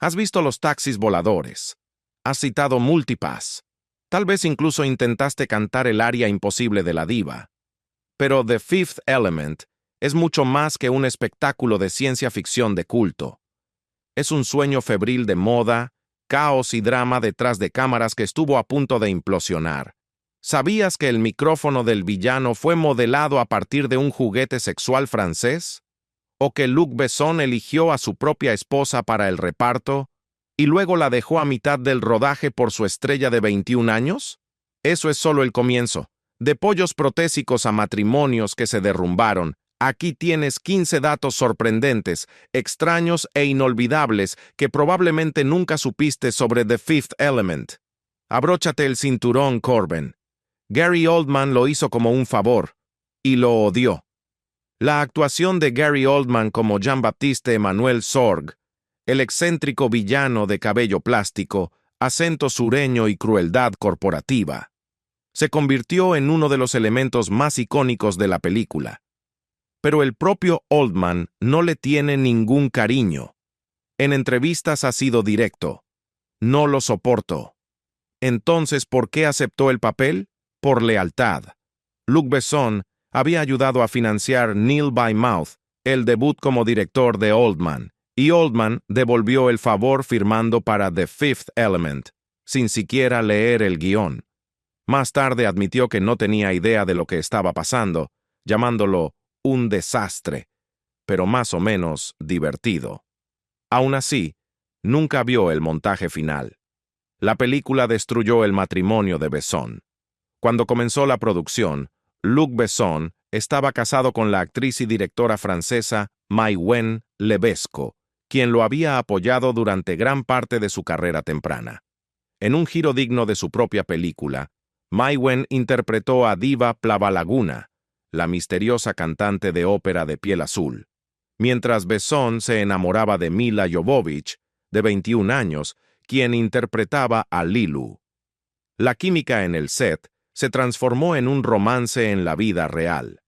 Has visto los taxis voladores. Has citado Multipass. Tal vez incluso intentaste cantar el aria imposible de la diva. Pero The Fifth Element es mucho más que un espectáculo de ciencia ficción de culto. Es un sueño febril de moda, caos y drama detrás de cámaras que estuvo a punto de implosionar. ¿Sabías que el micrófono del villano fue modelado a partir de un juguete sexual francés? ¿O que Luc Besson eligió a su propia esposa para el reparto y luego la dejó a mitad del rodaje por su estrella de 21 años? Eso es solo el comienzo. De pollos protésicos a matrimonios que se derrumbaron, aquí tienes 15 datos sorprendentes, extraños e inolvidables que probablemente nunca supiste sobre The Fifth Element. Abróchate el cinturón, Corbin. Gary Oldman lo hizo como un favor, y lo odió. La actuación de Gary Oldman como Jean-Baptiste Emmanuel Sorg, el excéntrico villano de cabello plástico, acento sureño y crueldad corporativa, se convirtió en uno de los elementos más icónicos de la película. Pero el propio Oldman no le tiene ningún cariño. En entrevistas ha sido directo. No lo soporto. Entonces, ¿por qué aceptó el papel? Por lealtad. Luc Besson había ayudado a financiar Neil by Mouth, el debut como director de Oldman, y Oldman devolvió el favor firmando para The Fifth Element, sin siquiera leer el guión. Más tarde admitió que no tenía idea de lo que estaba pasando, llamándolo un desastre, pero más o menos divertido. Aún así, nunca vio el montaje final. La película destruyó el matrimonio de Besson. Cuando comenzó la producción, Luc Besson estaba casado con la actriz y directora francesa Maïwenn Levesque, quien lo había apoyado durante gran parte de su carrera temprana. En un giro digno de su propia película, Maïwenn interpretó a Diva Plavalaguna, la misteriosa cantante de ópera de piel azul, mientras Besson se enamoraba de Milla Jovovich, de 21 años, quien interpretaba a Lilu. La química en el set se transformó en un romance en la vida real.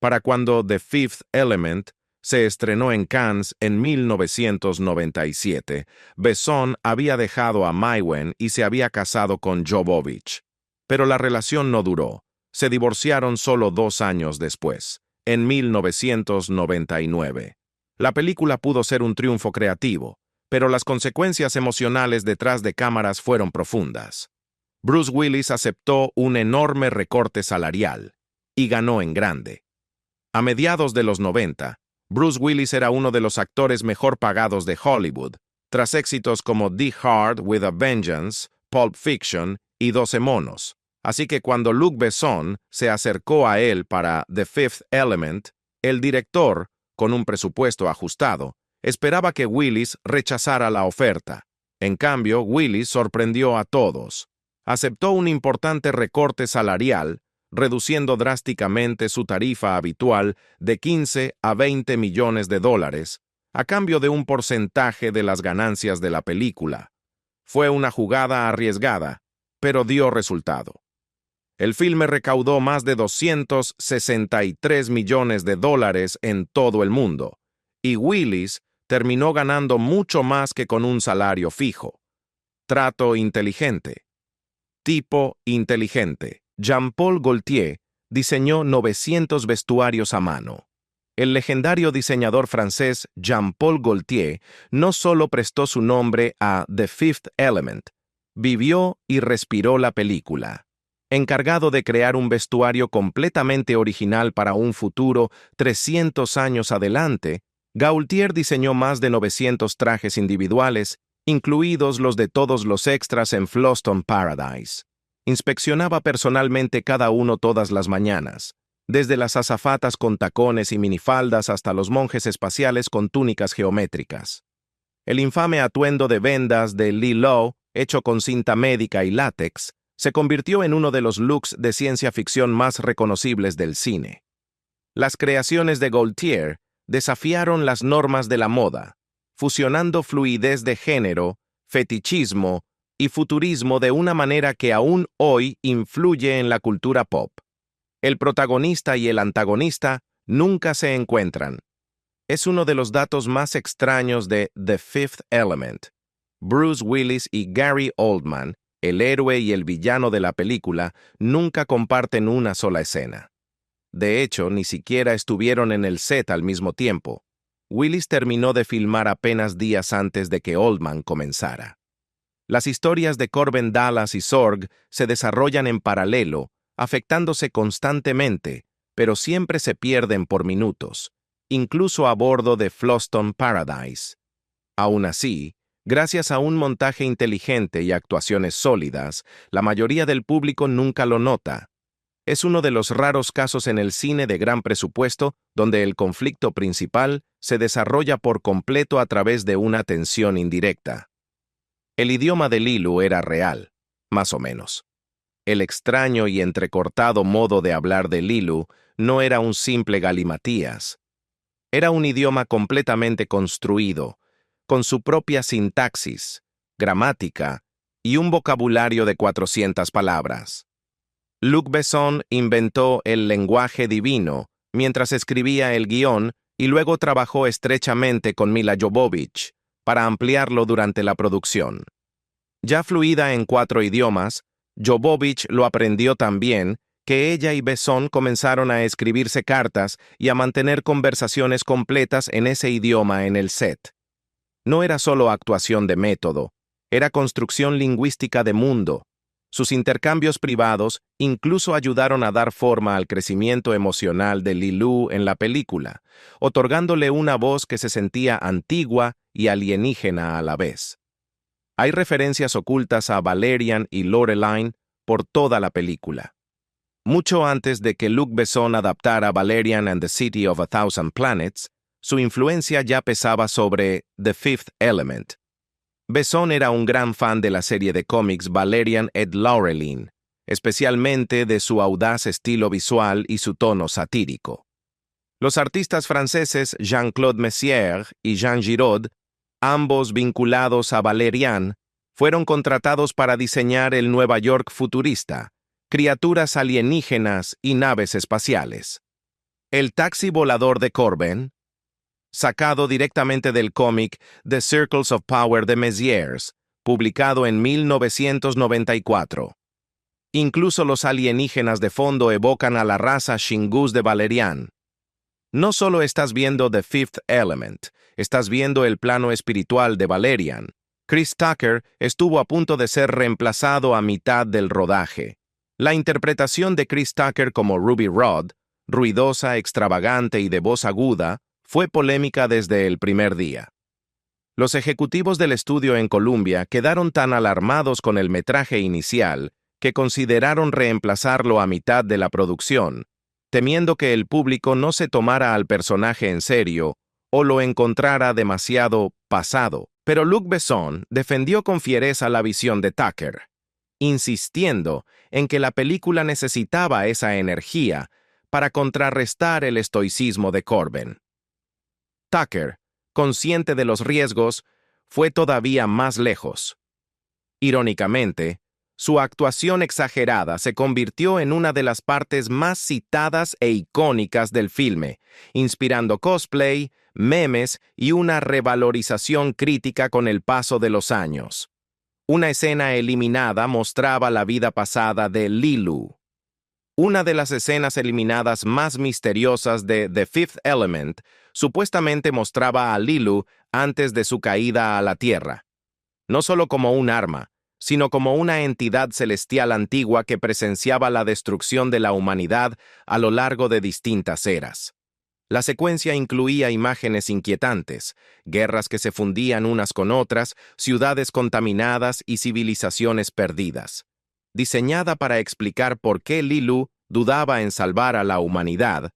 Para cuando The Fifth Element se estrenó en Cannes en 1997, Besson había dejado a Maïwenn y se había casado con Jovovich. Pero la relación no duró. Se divorciaron solo 2 años después, en 1999. La película pudo ser un triunfo creativo, pero las consecuencias emocionales detrás de cámaras fueron profundas. Bruce Willis aceptó un enorme recorte salarial y ganó en grande. A mediados de los 90, Bruce Willis era uno de los actores mejor pagados de Hollywood, tras éxitos como Die Hard with a Vengeance, Pulp Fiction y 12 monos. Así que cuando Luc Besson se acercó a él para The Fifth Element, el director, con un presupuesto ajustado, esperaba que Willis rechazara la oferta. En cambio, Willis sorprendió a todos. Aceptó un importante recorte salarial, reduciendo drásticamente su tarifa habitual de 15 a 20 millones de dólares, a cambio de un porcentaje de las ganancias de la película. Fue una jugada arriesgada, pero dio resultado. El filme recaudó más de 263 millones de dólares en todo el mundo, y Willis terminó ganando mucho más que con un salario fijo. Trato inteligente. Tipo inteligente. Jean-Paul Gaultier diseñó 900 vestuarios a mano. El legendario diseñador francés Jean-Paul Gaultier no solo prestó su nombre a The Fifth Element, vivió y respiró la película. Encargado de crear un vestuario completamente original para un futuro 300 años adelante, Gaultier diseñó más de 900 trajes individuales, incluidos los de todos los extras en Fhloston Paradise. Inspeccionaba personalmente cada uno todas las mañanas, desde las azafatas con tacones y minifaldas hasta los monjes espaciales con túnicas geométricas. El infame atuendo de vendas de Lee Low, hecho con cinta médica y látex, se convirtió en uno de los looks de ciencia ficción más reconocibles del cine. Las creaciones de Gaultier desafiaron las normas de la moda, fusionando fluidez de género, fetichismo y futurismo de una manera que aún hoy influye en la cultura pop. El protagonista y el antagonista nunca se encuentran. Es uno de los datos más extraños de The Fifth Element. Bruce Willis y Gary Oldman, el héroe y el villano de la película, nunca comparten una sola escena. De hecho, ni siquiera estuvieron en el set al mismo tiempo. Willis terminó de filmar apenas días antes de que Oldman comenzara. Las historias de Corbin Dallas y Sorg se desarrollan en paralelo, afectándose constantemente, pero siempre se pierden por minutos, incluso a bordo de Flushton Paradise. Aún así, gracias a un montaje inteligente y actuaciones sólidas, la mayoría del público nunca lo nota. Es uno de los raros casos en el cine de gran presupuesto donde el conflicto principal se desarrolla por completo a través de una tensión indirecta. El idioma de Lilu era real, más o menos. El extraño y entrecortado modo de hablar de Lilu no era un simple galimatías. Era un idioma completamente construido, con su propia sintaxis, gramática y un vocabulario de 400 palabras. Luc Besson inventó el lenguaje divino mientras escribía el guión y luego trabajó estrechamente con Milla Jovovich para ampliarlo durante la producción. Ya fluida en 4 idiomas, Jovovich lo aprendió tan bien que ella y Besson comenzaron a escribirse cartas y a mantener conversaciones completas en ese idioma en el set. No era solo actuación de método, era construcción lingüística de mundo. Sus intercambios privados incluso ayudaron a dar forma al crecimiento emocional de Lilu en la película, otorgándole una voz que se sentía antigua y alienígena a la vez. Hay referencias ocultas a Valerian y Lorelei por toda la película. Mucho antes de que Luc Besson adaptara Valerian and the City of a Thousand Planets, su influencia ya pesaba sobre The Fifth Element. Besson era un gran fan de la serie de cómics Valerian et Laureline, especialmente de su audaz estilo visual y su tono satírico. Los artistas franceses Jean-Claude Messier y Jean Giraud, ambos vinculados a Valerian, fueron contratados para diseñar el Nueva York futurista, criaturas alienígenas y naves espaciales. El taxi volador de Corbin, sacado directamente del cómic The Circles of Power de Mézières, publicado en 1994. Incluso los alienígenas de fondo evocan a la raza Shingus de Valerian. No solo estás viendo The Fifth Element, estás viendo el plano espiritual de Valerian. Chris Tucker estuvo a punto de ser reemplazado a mitad del rodaje. La interpretación de Chris Tucker como Ruby Rhod, ruidosa, extravagante y de voz aguda, fue polémica desde el primer día. Los ejecutivos del estudio en Columbia quedaron tan alarmados con el metraje inicial que consideraron reemplazarlo a mitad de la producción, temiendo que el público no se tomara al personaje en serio o lo encontrara demasiado pasado. Pero Luc Besson defendió con fiereza la visión de Tucker, insistiendo en que la película necesitaba esa energía para contrarrestar el estoicismo de Corbin. Tucker, consciente de los riesgos, fue todavía más lejos. Irónicamente, su actuación exagerada se convirtió en una de las partes más citadas e icónicas del filme, inspirando cosplay, memes y una revalorización crítica con el paso de los años. Una escena eliminada mostraba la vida pasada de Lilu. Una de las escenas eliminadas más misteriosas de The Fifth Element supuestamente mostraba a Lilu antes de su caída a la Tierra, no solo como un arma, sino como una entidad celestial antigua que presenciaba la destrucción de la humanidad a lo largo de distintas eras. La secuencia incluía imágenes inquietantes, guerras que se fundían unas con otras, ciudades contaminadas y civilizaciones perdidas. Diseñada para explicar por qué Lilu dudaba en salvar a la humanidad,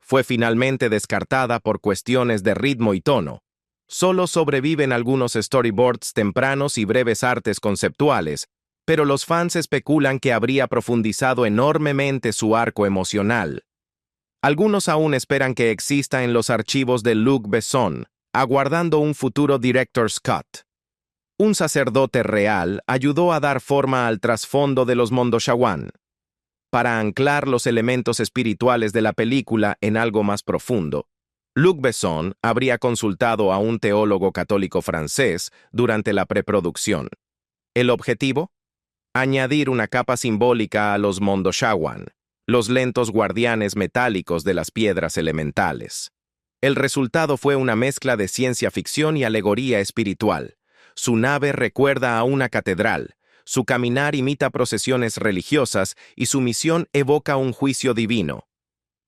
fue finalmente descartada por cuestiones de ritmo y tono. Solo sobreviven algunos storyboards tempranos y breves artes conceptuales, pero los fans especulan que habría profundizado enormemente su arco emocional. Algunos aún esperan que exista en los archivos de Luc Besson, aguardando un futuro director's cut. Un sacerdote real ayudó a dar forma al trasfondo de los Mondoshawan, para anclar los elementos espirituales de la película en algo más profundo. Luc Besson habría consultado a un teólogo católico francés durante la preproducción. ¿El objetivo? Añadir una capa simbólica a los Mondoshawan, los lentos guardianes metálicos de las piedras elementales. El resultado fue una mezcla de ciencia ficción y alegoría espiritual. Su nave recuerda a una catedral, su caminar imita procesiones religiosas y su misión evoca un juicio divino.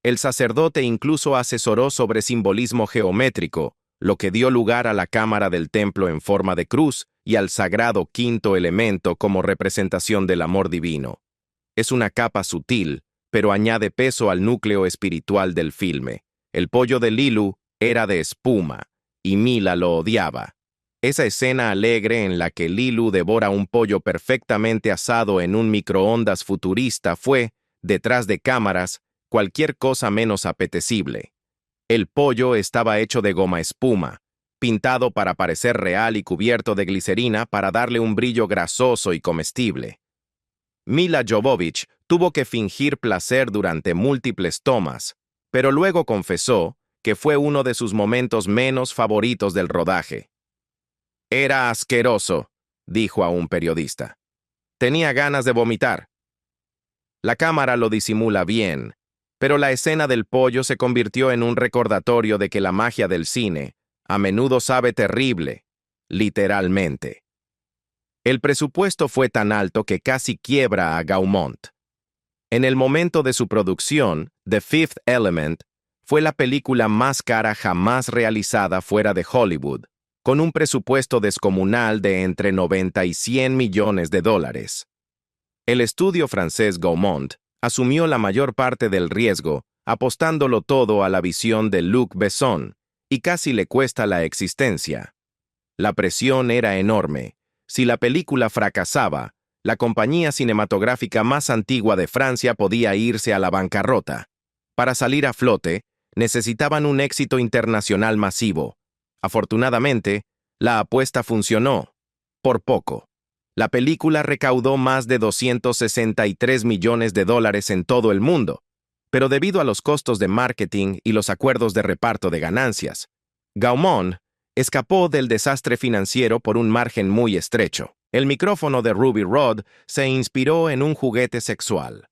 El sacerdote incluso asesoró sobre simbolismo geométrico, lo que dio lugar a la cámara del templo en forma de cruz y al sagrado quinto elemento como representación del amor divino. Es una capa sutil, pero añade peso al núcleo espiritual del filme. El pollo de Lilu era de espuma, y Mila lo odiaba. Esa escena alegre en la que Lilu devora un pollo perfectamente asado en un microondas futurista fue, detrás de cámaras, cualquier cosa menos apetecible. El pollo estaba hecho de goma espuma, pintado para parecer real y cubierto de glicerina para darle un brillo grasoso y comestible. Mila Jovovich tuvo que fingir placer durante múltiples tomas, pero luego confesó que fue uno de sus momentos menos favoritos del rodaje. «Era asqueroso», dijo a un periodista. «Tenía ganas de vomitar». La cámara lo disimula bien, pero la escena del pollo se convirtió en un recordatorio de que la magia del cine a menudo sabe terrible, literalmente. El presupuesto fue tan alto que casi quiebra a Gaumont. En el momento de su producción, The Fifth Element fue la película más cara jamás realizada fuera de Hollywood, con un presupuesto descomunal de entre 90 y 100 millones de dólares. El estudio francés Gaumont asumió la mayor parte del riesgo, apostándolo todo a la visión de Luc Besson, y casi le cuesta la existencia. La presión era enorme. Si la película fracasaba, la compañía cinematográfica más antigua de Francia podía irse a la bancarrota. Para salir a flote, necesitaban un éxito internacional masivo. Afortunadamente, la apuesta funcionó. Por poco. La película recaudó más de 263 millones de dólares en todo el mundo, pero debido a los costos de marketing y los acuerdos de reparto de ganancias, Gaumont escapó del desastre financiero por un margen muy estrecho. El micrófono de Ruby Rhod se inspiró en un juguete sexual.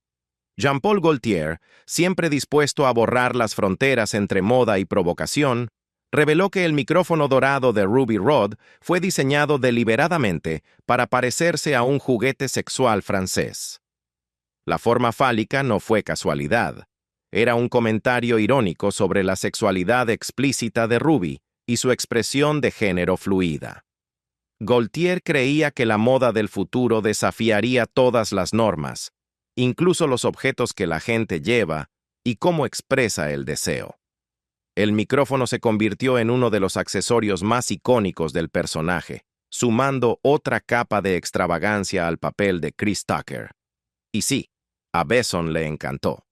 Jean-Paul Gaultier, siempre dispuesto a borrar las fronteras entre moda y provocación, reveló que el micrófono dorado de Ruby Rhod fue diseñado deliberadamente para parecerse a un juguete sexual francés. La forma fálica no fue casualidad. Era un comentario irónico sobre la sexualidad explícita de Ruby y su expresión de género fluida. Gaultier creía que la moda del futuro desafiaría todas las normas, incluso los objetos que la gente lleva y cómo expresa el deseo. El micrófono se convirtió en uno de los accesorios más icónicos del personaje, sumando otra capa de extravagancia al papel de Chris Tucker. Y sí, a Besson le encantó.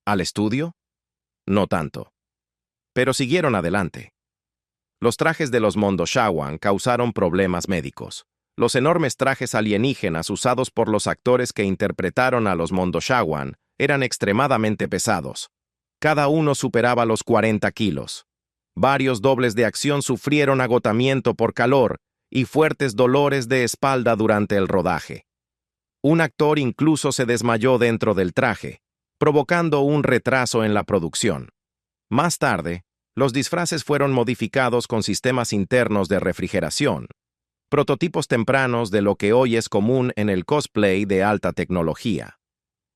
¿Al estudio? No tanto. Pero siguieron adelante. Los trajes de los Mondoshawan causaron problemas médicos. Los enormes trajes alienígenas usados por los actores que interpretaron a los Mondoshawan eran extremadamente pesados. Cada uno superaba los 40 kilos. Varios dobles de acción sufrieron agotamiento por calor y fuertes dolores de espalda durante el rodaje. Un actor incluso se desmayó dentro del traje, provocando un retraso en la producción. Más tarde, los disfraces fueron modificados con sistemas internos de refrigeración, prototipos tempranos de lo que hoy es común en el cosplay de alta tecnología.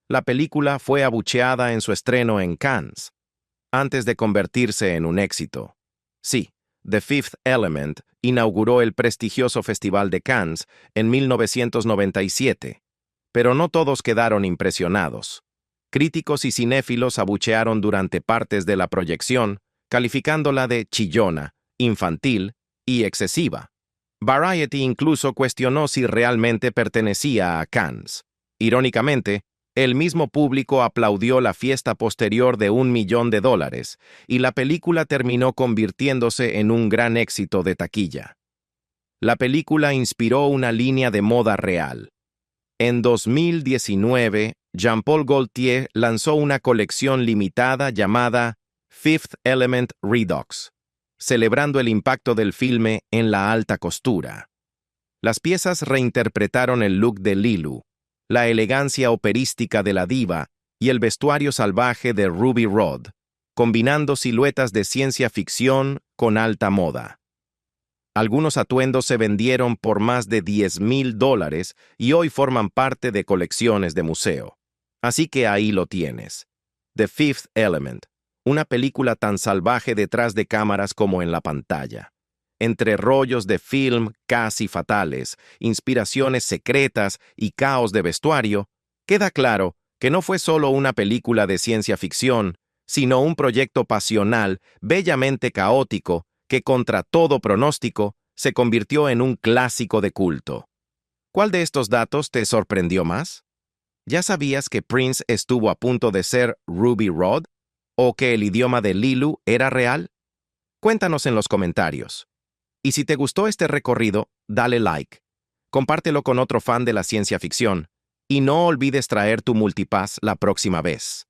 La película fue abucheada en su estreno en Cannes, antes de convertirse en un éxito. Sí, The Fifth Element inauguró el prestigioso Festival de Cannes en 1997, pero no todos quedaron impresionados. Críticos y cinéfilos abuchearon durante partes de la proyección, calificándola de chillona, infantil y excesiva. Variety incluso cuestionó si realmente pertenecía a Cannes. Irónicamente, el mismo público aplaudió la fiesta posterior de $1 millón y la película terminó convirtiéndose en un gran éxito de taquilla. La película inspiró una línea de moda real. En 2019, Jean-Paul Gaultier lanzó una colección limitada llamada Fifth Element Redux, celebrando el impacto del filme en la alta costura. Las piezas reinterpretaron el look de Leeloo, la elegancia operística de la diva y el vestuario salvaje de Ruby Rhod, combinando siluetas de ciencia ficción con alta moda. Algunos atuendos se vendieron por más de $10,000 y hoy forman parte de colecciones de museo. Así que ahí lo tienes. The Fifth Element, una película tan salvaje detrás de cámaras como en la pantalla. Entre rollos de film casi fatales, inspiraciones secretas y caos de vestuario, queda claro que no fue solo una película de ciencia ficción, sino un proyecto pasional, bellamente caótico, que contra todo pronóstico se convirtió en un clásico de culto. ¿Cuál de estos datos te sorprendió más? ¿Ya sabías que Prince estuvo a punto de ser Ruby Rhod? ¿O que el idioma de Leeloo era real? Cuéntanos en los comentarios. Y si te gustó este recorrido, dale like. Compártelo con otro fan de la ciencia ficción. Y no olvides traer tu multipass la próxima vez.